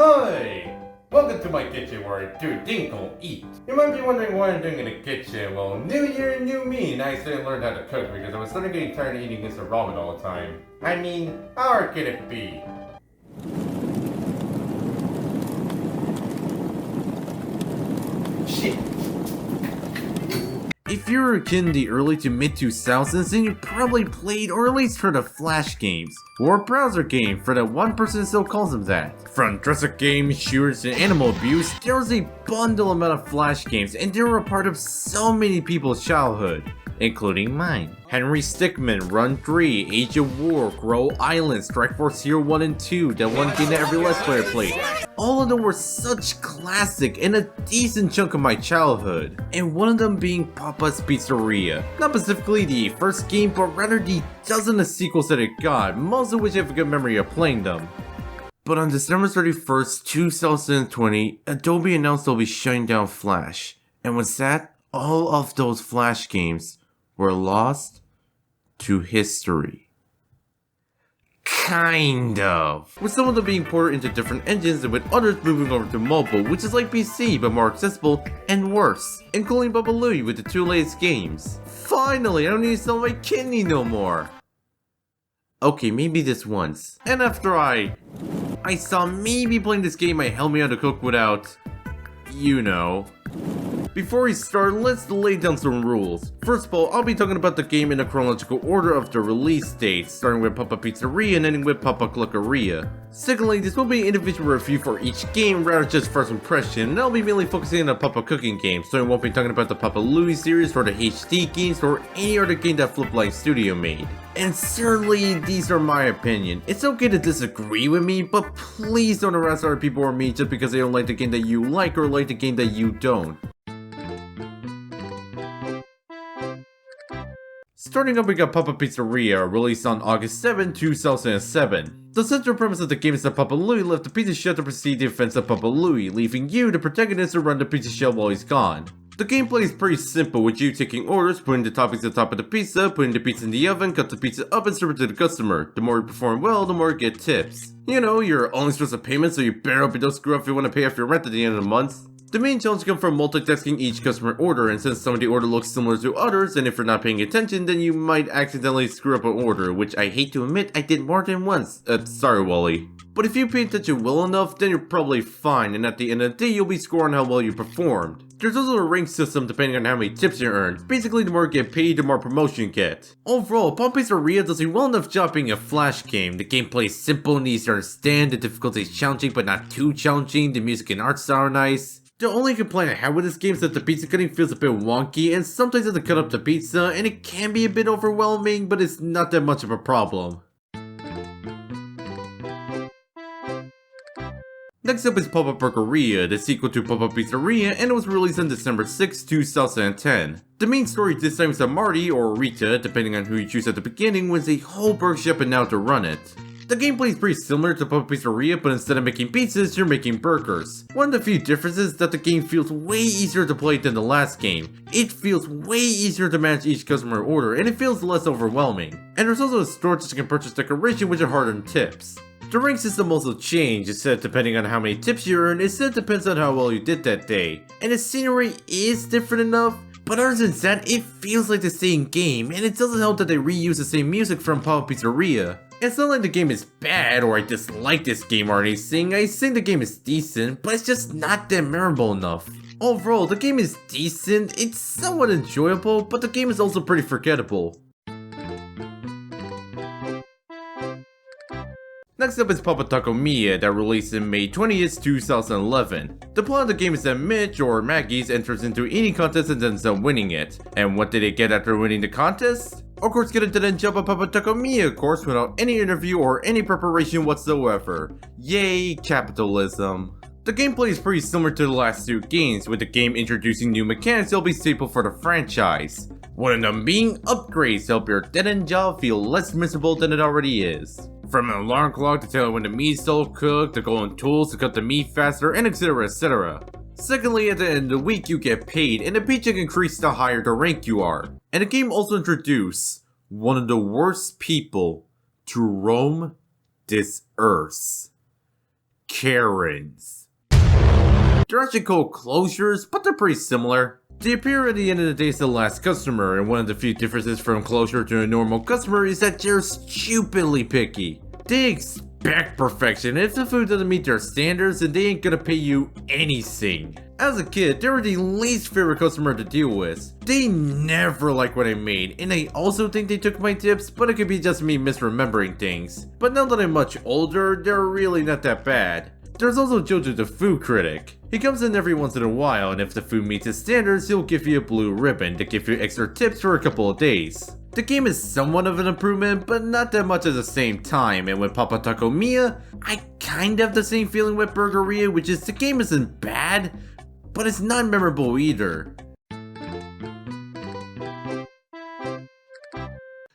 Hi! Welcome to my kitchen where I do things called eat. You might be wondering what I'm doing in the kitchen. Well, new year, new me, and I still learned how to cook because I was starting getting tired of eating instant ramen all the time. I mean, how hard can it be? Shit! If you were a kid in the early to mid 2000s, then you probably played or at least heard of Flash games, or a browser game for that one person still calls them that. From dress-up games, shooters, and animal abuse, there was a bundle amount of Flash games, and they were a part of so many people's childhood, including mine. Henry Stickmin, Run 3, Age of War, Grow Island, Strike Force Hero 1 and 2, that one game that every Let's Player played. All of them were such classic and a decent chunk of my childhood, and one of them being Papa's Pizzeria. Not specifically the first game, but rather the dozen of sequels that it got, most of which I have a good memory of playing them. But on December 31st, 2020, Adobe announced they'll be shutting down Flash, and with that, all of those Flash games were lost to history. Kind of. With some of them being ported into different engines and with others moving over to mobile, which is like PC but more accessible and worse, including Baba Louie with the two latest games. Finally, I don't need to sell my kidney no more. Okay, maybe this once. And after I saw maybe playing this game might help me how to cook without, you know. Before we start, let's lay down some rules. First of all, I'll be talking about the game in a chronological order of the release dates, starting with Papa Pizzeria and ending with Papa Cluckeria. Secondly, this will be an individual review for each game rather than just first impression, and I'll be mainly focusing on the Papa cooking games, so I won't be talking about the Papa Louie series or the HD games or any other game that Flip Light Studio made. And certainly, these are my opinion. It's okay to disagree with me, but please don't harass other people or me just because they don't like the game that you like or like the game that you don't. Starting up, we got Papa Pizzeria, released on August 7, 2007. The central premise of the game is that Papa Louie left the pizza shell to proceed the offense of Papa Louie, leaving you, the protagonist, to run the pizza shell while he's gone. The gameplay is pretty simple, with you taking orders, putting the toppings on top of the pizza, putting the pizza in the oven, cut the pizza up and serve it to the customer. The more you perform well, the more you get tips. You know, your only source of payment, so you better hope you don't screw up if you want to pay off your rent at the end of the month. The main challenge comes from multitasking each customer order, and since some of the order looks similar to others, and if you're not paying attention, then you might accidentally screw up an order, which I hate to admit I did more than once. Sorry Wally. But if you pay attention well enough, then you're probably fine, and at the end of the day, you'll be scoring how well you performed. There's also a rank system depending on how many tips you earn. Basically, the more you get paid, the more promotion you get. Overall, Papa Pizzeria does a well enough job being a Flash game. The gameplay is simple and easy to understand, the difficulty is challenging but not too challenging, the music and art style are nice. The only complaint I have with this game is that the pizza cutting feels a bit wonky and sometimes you have to cut up the pizza and it can be a bit overwhelming, but it's not that much of a problem. Next up is Papa Burgeria, the sequel to Papa Pizzeria, and it was released on December 6, 2010. The main story this time is that Marty, or Rita, depending on who you choose at the beginning, wins a whole burger shop and now to run it. The gameplay is pretty similar to Papa Pizzeria, but instead of making pizzas, you're making burgers. One of the few differences is that the game feels way easier to play than the last game. It feels way easier to manage each customer order, and it feels less overwhelming. And there's also a store that you can purchase decoration which are hard-earned tips. The rank system also changed. Instead of depending on how many tips you earn, instead depends on how well you did that day. And the scenery is different enough, but other than that, it feels like the same game, and it doesn't help that they reuse the same music from Papa Pizzeria. It's not like the game is bad or I dislike this game or anything. I think the game is decent, but it's just not that memorable enough. Overall, the game is decent, it's somewhat enjoyable, but the game is also pretty forgettable. Next up is Papa Taco Mia that released in May 20th, 2011. The plot of the game is that Mitch, or Maggie's, enters into any contest and ends up winning it. And what did they get after winning the contest? Of course, get a dead end job at Papa Taco Mia, of course, without any interview or any preparation whatsoever. Yay, capitalism. The gameplay is pretty similar to the last two games, with the game introducing new mechanics that'll be staple for the franchise. One of them being upgrades to help your dead end job feel less miserable than it already is. From an alarm clock to tell you when the meat's still cooked, to golden tools to cut the meat faster, and etc, etc. Secondly, at the end of the week you get paid, and the paycheck increases the higher the rank you are. And the game also introduced one of the worst people to roam this earth. Karens. They're actually called closures, but they're pretty similar. They appear at the end of the day as the last customer, and one of the few differences from closure to a normal customer is that they're stupidly picky. They expect perfection, and if the food doesn't meet their standards, then they ain't gonna pay you anything. As a kid, they were the least favorite customer to deal with. They never liked what I made, and I also think they took my tips, but it could be just me misremembering things. But now that I'm much older, they're really not that bad. There's also Jojo the food critic. He comes in every once in a while, and if the food meets his standards, he'll give you a blue ribbon to give you extra tips for a couple of days. The game is somewhat of an improvement, but not that much at the same time, and with Papa Taco Mia, I kind of have the same feeling with Burgeria, which is the game isn't bad, but it's not memorable either.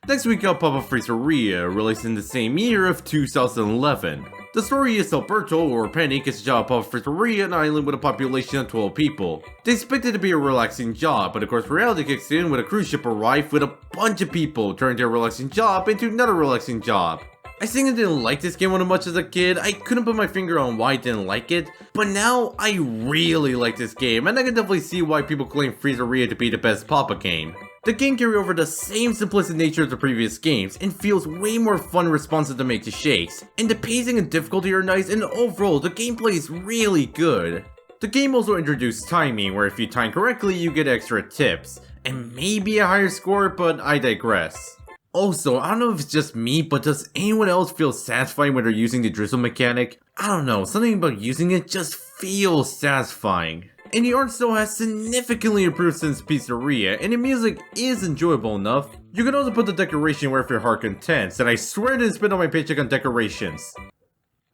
Next we got Papa Pizzeria, released in the same year of 2011. The story is Alberto, or Penny, gets a job at Papa Pizzeria, an island with a population of 12 people. They expect it to be a relaxing job, but of course reality kicks in when a cruise ship arrives with a bunch of people, turning their relaxing job into another relaxing job. I think I didn't like this game one much as a kid. I couldn't put my finger on why I didn't like it, but now I really like this game, and I can definitely see why people claim Freezeria to be the best Papa game. The game carries over the same simplistic nature of the previous games and feels way more fun and responsive to make the shakes, and the pacing and difficulty are nice, and overall the gameplay is really good. The game also introduced timing, where if you time correctly you get extra tips, and maybe a higher score, but I digress. Also, I don't know if it's just me, but does anyone else feel satisfying when they're using the drizzle mechanic? I don't know, something about using it just feels satisfying. And the art style has significantly improved since Pizzeria, and the music is enjoyable enough. You can also put the decoration wherever your heart contents, and I swear I didn't spend all my paycheck on decorations.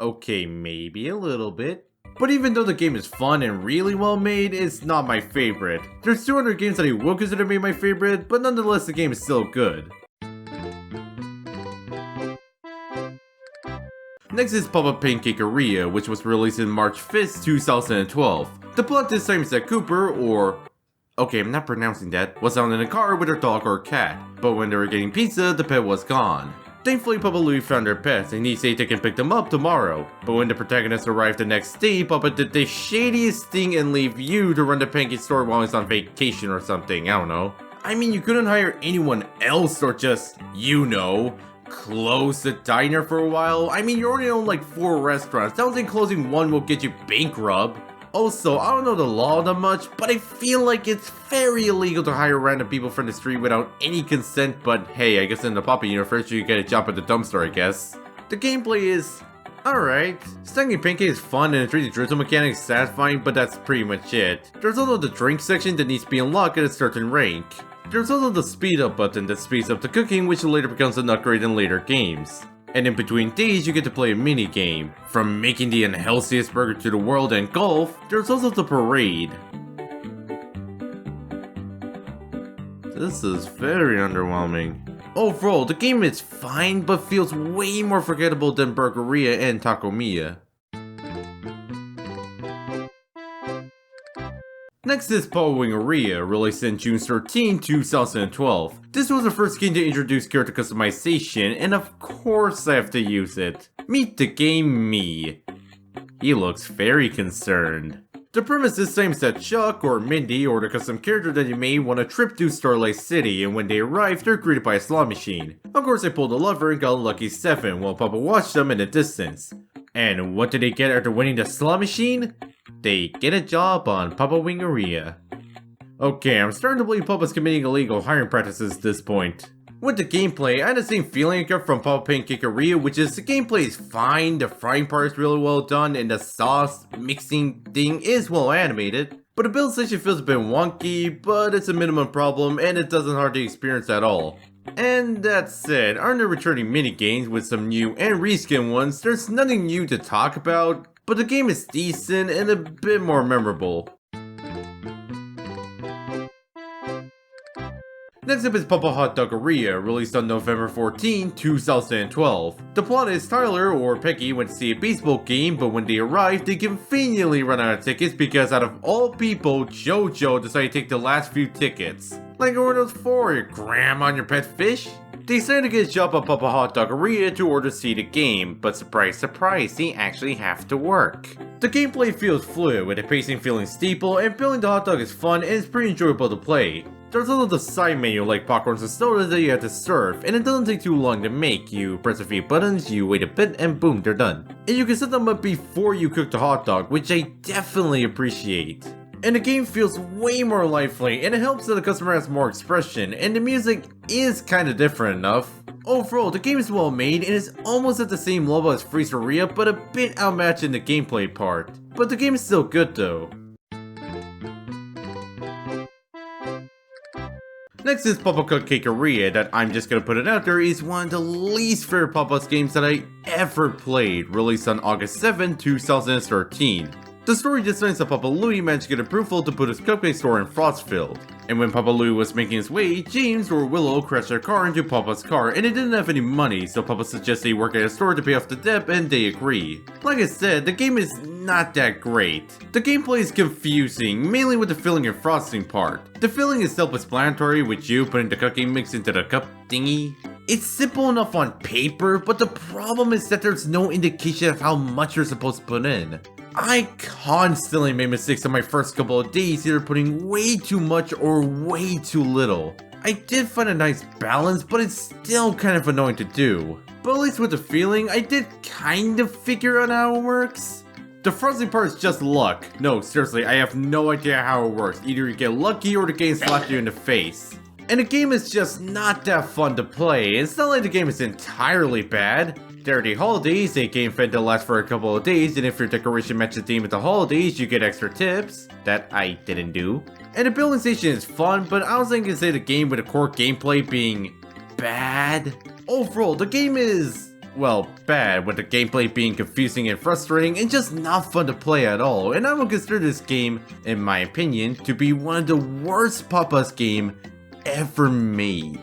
Okay, maybe a little bit. But even though the game is fun and really well made, it's not my favorite. There's 200 games that I will consider to be my favorite, but nonetheless the game is still good. Next is Papa Pancakeria, which was released in March 5th, 2012. The plot this time is that Cooper, or... okay, I'm not pronouncing that, was out in a car with her dog or cat, but when they were getting pizza, the pet was gone. Thankfully, Papa Louie found their pets, and he said they can pick them up tomorrow. But when the protagonists arrived the next day, Papa did the shadiest thing and leave you to run the pancake store while he's on vacation or something, I don't know. I mean, you couldn't hire anyone else or just, you know, close the diner for a while? I mean, you already own like 4 restaurants. Sounds like closing one will get you bankrupt. Also, I don't know the law that much, but I feel like it's very illegal to hire random people from the street without any consent, but hey, I guess in the Papa universe you get a job at the dumpster, I guess. The gameplay is... alright. Stacking pancake is fun and the 3D drizzle mechanic is satisfying, but that's pretty much it. There's also the drink section that needs to be unlocked at a certain rank. There's also the speed up button that speeds up the cooking, which later becomes an upgrade in later games. And in between days, you get to play a mini game. From making the unhealthiest burger to the world and golf, there's also the parade. This is very underwhelming. Overall, the game is fine, but feels way more forgettable than Burgeria and Taco Mia. Next is Papa Wingeria, released in June 13, 2012. This was the first game to introduce character customization, and of course I have to use it. Meet the game me. He looks very concerned. The premise this time is that Chuck, or Mindy, or the custom character that you made want a trip to Starlight City, and when they arrive, they're greeted by a slot machine. Of course I pulled a lever and got a lucky 7 while Papa watched them in the distance. And what did they get after winning the slot machine? They get a job on Papa Wingeria. Okay, I'm starting to believe Papa's committing illegal hiring practices at this point. With the gameplay, I had the same feeling I got from Papa Pancakeria, which is the gameplay is fine, the frying part is really well done, and the sauce mixing thing is well animated. But the build station feels a bit wonky, but it's a minimum problem and it doesn't hurt the experience at all. And that said, aren't there returning minigames with some new and reskin ones? There's nothing new to talk about, but the game is decent and a bit more memorable. Next up is Papa Hotdoggeria, released on November 14, 2012. The plot is Tyler, or Peggy, went to see a baseball game, but when they arrived, they conveniently run out of tickets because out of all people, JoJo decided to take the last few tickets. Like what are those for? Your grandma and your pet fish? They decided to get a job at Papa Hotdoggeria to order see the game, but surprise surprise, they actually have to work. The gameplay feels fluid, with the pacing feeling steeple, and building the hot dog is fun and it's pretty enjoyable to play. There's also the side menu like popcorns and sodas that you have to serve, and it doesn't take too long to make. You press a few buttons, you wait a bit, and boom, they're done. And you can set them up before you cook the hot dog, which I definitely appreciate. And the game feels way more lively, and it helps that the customer has more expression, and the music is kinda different enough. Overall, the game is well made and is almost at the same level as Freezeria, but a bit outmatched in the gameplay part. But the game is still good though. Next is Pancakeria, that I'm just gonna put it out there is one of the least favorite Papa's games that I ever played, released on August 7, 2013. The story just finds that Papa Louie managed to get approval to put his cupcake store in Frostfield. And when Papa Louie was making his way, James or Willow crashed their car into Papa's car and they didn't have any money, so Papa suggests they work at a store to pay off the debt and they agree. Like I said, the game is not that great. The gameplay is confusing, mainly with the filling and frosting part. The filling is self-explanatory with you putting the cookie mix into the cup thingy. It's simple enough on paper, but the problem is that there's no indication of how much you're supposed to put in. I constantly made mistakes on my first couple of days, either putting way too much or way too little. I did find a nice balance, but it's still kind of annoying to do. But at least with the feeling, I did kind of figure out how it works. The frosting part is just luck. No, seriously, I have no idea how it works. Either you get lucky or the game slaps you in the face. And the game is just not that fun to play. It's not like the game is entirely bad. There are the holidays, a game fed to last for a couple of days, and if your decoration matches the theme of the holidays, you get extra tips. That I didn't do. And the building station is fun, but I was thinking to say the game with the core gameplay being bad. Overall, the game is, well, bad, with the gameplay being confusing and frustrating and just not fun to play at all. And I would consider this game, in my opinion, to be one of the worst Papa's game ever made.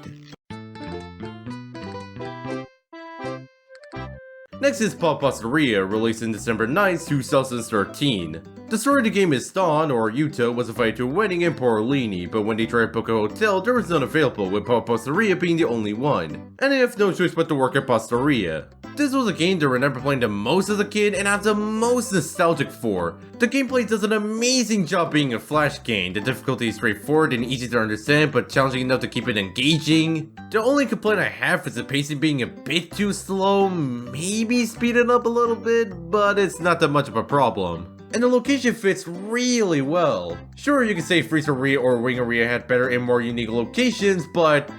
Next is Papa Pizzeria, released in December 9, 2013. The story of the game is Dawn, or Yuta, was invited to a wedding in Porolini, but when they tried to book a hotel, there was none available, with Papa Pizzeria being the only one. And they have no choice but to work at Pastaria. This was a game that I remember playing the most as a kid and I'm the most nostalgic for. The gameplay does an amazing job being a flash game. The difficulty is straightforward and easy to understand, but challenging enough to keep it engaging. The only complaint I have is the pacing being a bit too slow, maybe speed it up a little bit, but it's not that much of a problem. And the location fits really well. Sure, you can say Freezeria or Wingeria had better and more unique locations, but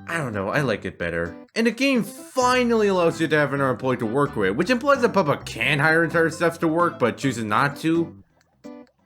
I don't know, I like it better. And the game finally allows you to have another employee to work with, which implies that Papa can hire entire staff to work, but chooses not to.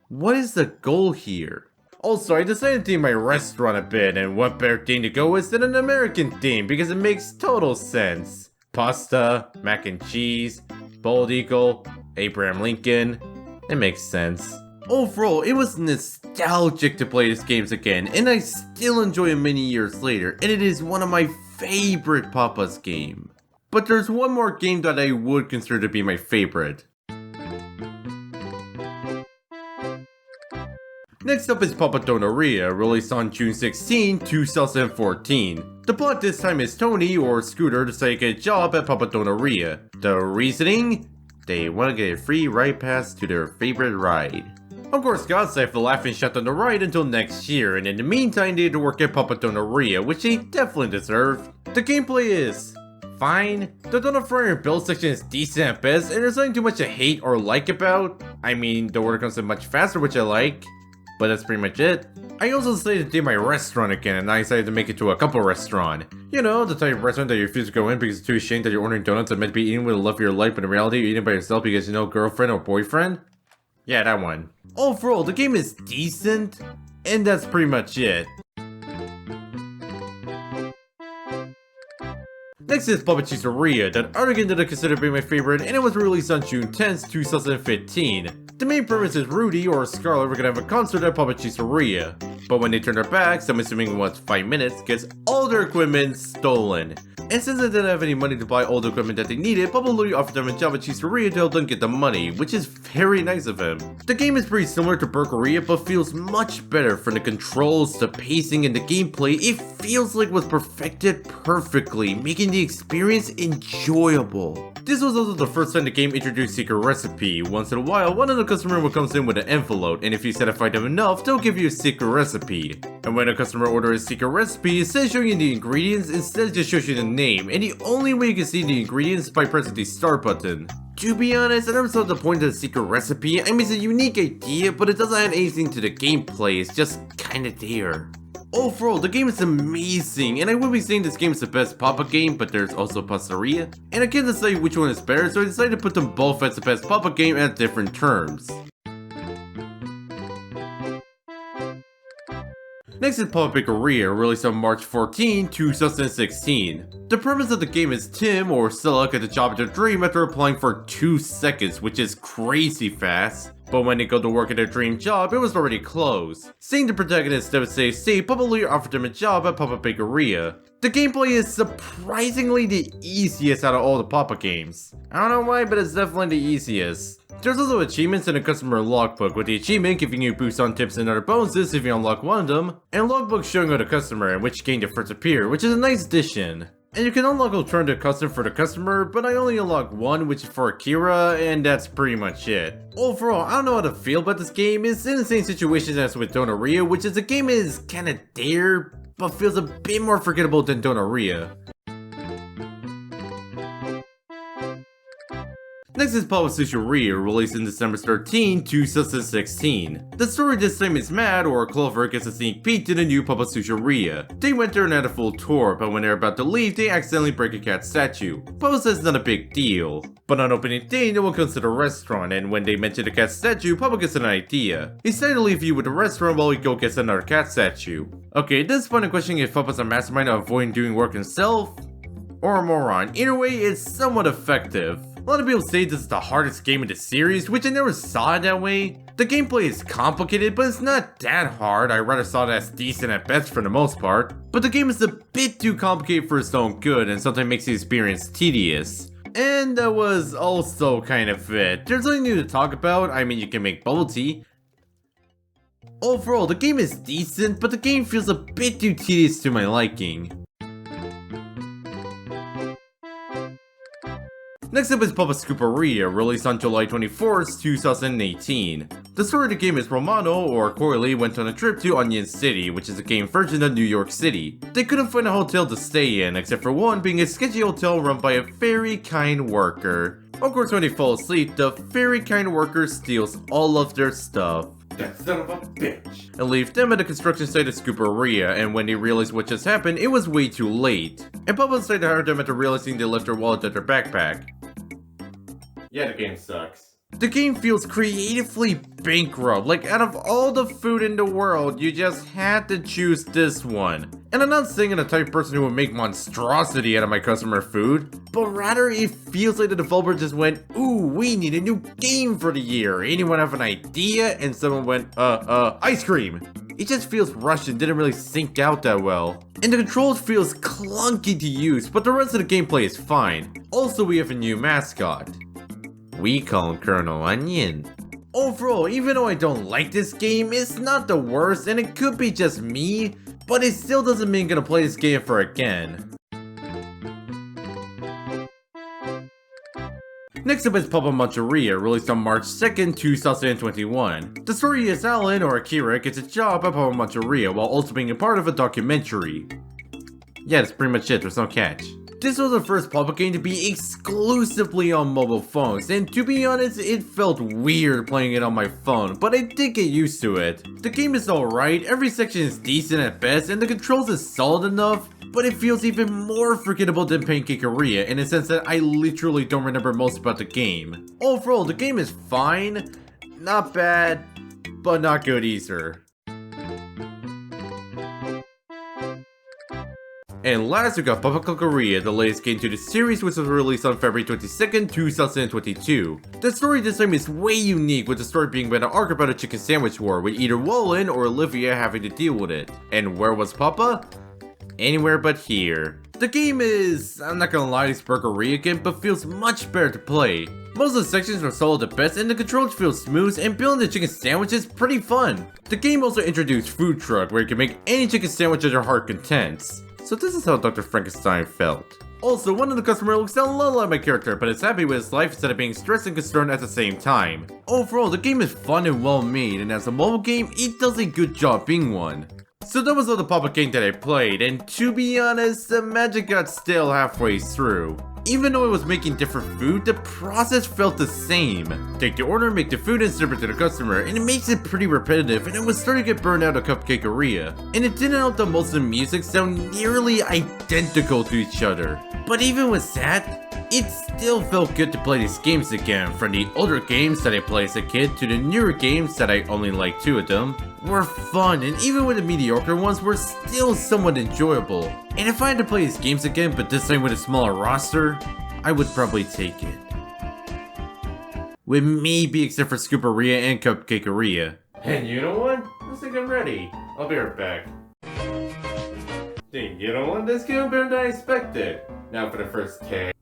What is the goal here? Also, I decided to theme my restaurant a bit, and what better theme to go with than an American theme, because it makes total sense. Pasta, mac and cheese, bald eagle, Abraham Lincoln. It makes sense. Overall, it was nostalgic to play these games again, and I still enjoy it many years later, and it is one of my favorite Papa's game. But there's one more game that I would consider to be my favorite. Next up is Papa Donuteria, released on June 16, 2014. The plot this time is Tony, or Scooter, decided to get a job at Papa Donuteria. The reasoning? They want to get a free ride pass to their favorite ride. Of course, God saved the laughing shut on the ride until next year, and in the meantime they had to work at Papa Donuteria, which they definitely deserve. The gameplay is fine. The donut fryer build section is decent at best, and there's nothing too much to hate or like about. I mean, the order comes in much faster, which I like, but that's pretty much it. I also decided to do my restaurant again, and I decided to make it to a couple restaurant. You know, the type of restaurant that you refuse to go in because it's too ashamed that you're ordering donuts that meant to be eaten with the love of your life, but in reality you're eating by yourself because you know girlfriend or boyfriend? Yeah, that one. Overall, the game is decent, and that's pretty much it. Next is Papa Pizzeria, that other game that I consider being my favorite, and it was released on June 10th, 2015. The main premise is Rudy or Scarlett were gonna have a concert at Papa Pizzeria, but when they turn their backs, I'm assuming it was 5 minutes, gets all all their equipment stolen. And since they didn't have any money to buy all the equipment that they needed, Papa Louie offered them a job at Cheeseria to help them get the money, which is very nice of him. The game is pretty similar to Burgeria, but feels much better from the controls, the pacing, and the gameplay. It feels like it was perfected perfectly, making the experience enjoyable. This was also the first time the game introduced secret recipe. Once in a while, one of the customer will comes in with an envelope, and if you satisfy them enough, they'll give you a secret recipe. And when a customer orders a secret recipe, instead of showing you the ingredients, instead just shows you the name, and the only way you can see the ingredients is by pressing the start button. To be honest, I never saw the point of the secret recipe. I mean, it's a unique idea, but it doesn't add anything to the gameplay, it's just kinda there. Overall, the game is amazing, and I would be saying this game is the best Papa game, but there's also Pastaria, and I can't decide which one is better, so I decided to put them both as the best Papa game at different terms. Next is Papa Pizzeria, released on March 14, 2016. The premise of the game is Tim, or Stella, get the job of their dream after applying for 2 seconds, which is crazy fast. But when they go to work at their dream job, it was already closed. Seeing the protagonist devastate state, Papa Louie offered them a job at Papa Pizzeria. The gameplay is surprisingly the easiest out of all the Papa games. I don't know why, but it's definitely the easiest. There's also achievements in the customer logbook, with the achievement giving you boosts on tips and other bonuses if you unlock one of them, and logbooks showing you the customer and which game they first appear, which is a nice addition. And you can unlock alternative custom for the customer, but I only unlock one, which is for Akira, and that's pretty much it. Overall, I don't know how to feel about this game. It's in the same situation as with Donuteria, which is the game is kinda there, but feels a bit more forgettable than Donuteria. Next is Papa Sushiria, released in December 13, 2016. The story this time is Matt, or Clover, gets a sneak peek to the new Papa Pizzeria. They went there and had a full tour, but when they're about to leave, they accidentally break a cat statue. Papa says it's not a big deal. But on opening day, no one comes to the restaurant, and when they mention the cat statue, Papa gets an idea. He decided to leave you with the restaurant while he go gets another cat statue. Okay, at this point I'm questioning if Papa's a mastermind of avoiding doing work himself, or a moron. Either way, it's somewhat effective. A lot of people say this is the hardest game in the series, which I never saw it that way. The gameplay is complicated, but it's not that hard. I rather saw it as decent at best for the most part. But the game is a bit too complicated for its own good, and sometimes makes the experience tedious. And that was also kind of it. There's nothing new to talk about. I mean, you can make bubble tea. Overall, the game is decent, but the game feels a bit too tedious to my liking. Next up is Papa Scooperia, released on July 24th, 2018. The story of the game is Romano, or Corley, went on a trip to Onion City, which is a game version of New York City. They couldn't find a hotel to stay in, except for one being a sketchy hotel run by a very kind worker. Of course, when they fall asleep, the very kind worker steals all of their stuff. That son of a bitch. And leave them at the construction site of Scooperia, and when they realized what just happened, it was way too late. And Papa decided to hire them after realizing they left their wallet at their backpack. Yeah, the game sucks. The game feels creatively bankrupt, like out of all the food in the world, you just had to choose this one. And I'm not saying I'm the type of person who would make monstrosity out of my customer food, but rather it feels like the developer just went, ooh, we need a new game for the year. Anyone have an idea? And someone went, ice cream. It just feels rushed and didn't really sync out that well. And the controls feels clunky to use, but the rest of the gameplay is fine. Also, we have a new mascot. We call him Colonel Onion. Overall, even though I don't like this game, it's not the worst and it could be just me, but it still doesn't mean I'm gonna play this game for again. Next up is Papa Moncharia, released on March 2nd, 2021. The story is Alan, or Akira, gets a job at Papa Moncharia while also being a part of a documentary. Yeah, that's pretty much it, there's no catch. This was the first Papa game to be exclusively on mobile phones, and to be honest, it felt weird playing it on my phone, but I did get used to it. The game is alright, every section is decent at best, and the controls is solid enough, but it feels even more forgettable than Pancakeria in the sense that I literally don't remember most about the game. Overall, the game is fine, not bad, but not good either. And last we got Papa Cluckeria, the latest game to the series, which was released on February 22nd, 2022. The story this time is way unique, with the story being about an arc about a chicken sandwich war, with either Wallen or Olivia having to deal with it. And where was Papa? anywhere but here. The game is, I'm not gonna lie, it's Burgeria again, but feels much better to play. Most of the sections are solid at best, and the controls feel smooth, and building the chicken sandwich is pretty fun. The game also introduced Food Truck, where you can make any chicken sandwich at your heart contents. So this is how Dr. Frankenstein felt. Also, one of the customers looks a little like my character, but is happy with his life instead of being stressed and concerned at the same time. Overall, the game is fun and well made, and as a mobile game, it does a good job being one. So that was all the Papa game that I played, and to be honest, the magic got stale halfway through. Even though I was making different food, the process felt the same. Take the order, make the food, and serve it to the customer, and it makes it pretty repetitive, and I was starting to get burned out of Cupcakeria. And it didn't help that most of the music sound nearly identical to each other. But even with that, it still felt good to play these games again. From the older games that I played as a kid to the newer games that I only like 2 of them, were fun, and even with the mediocre ones were still somewhat enjoyable. And if I had to play these games again, but this time with a smaller roster, I would probably take it. With maybe except for Scooperia and Cupcakeria. And you know what? I think I'm ready. I'll be right back. Dang, you know what? This game better than I expected. Now for the first tag.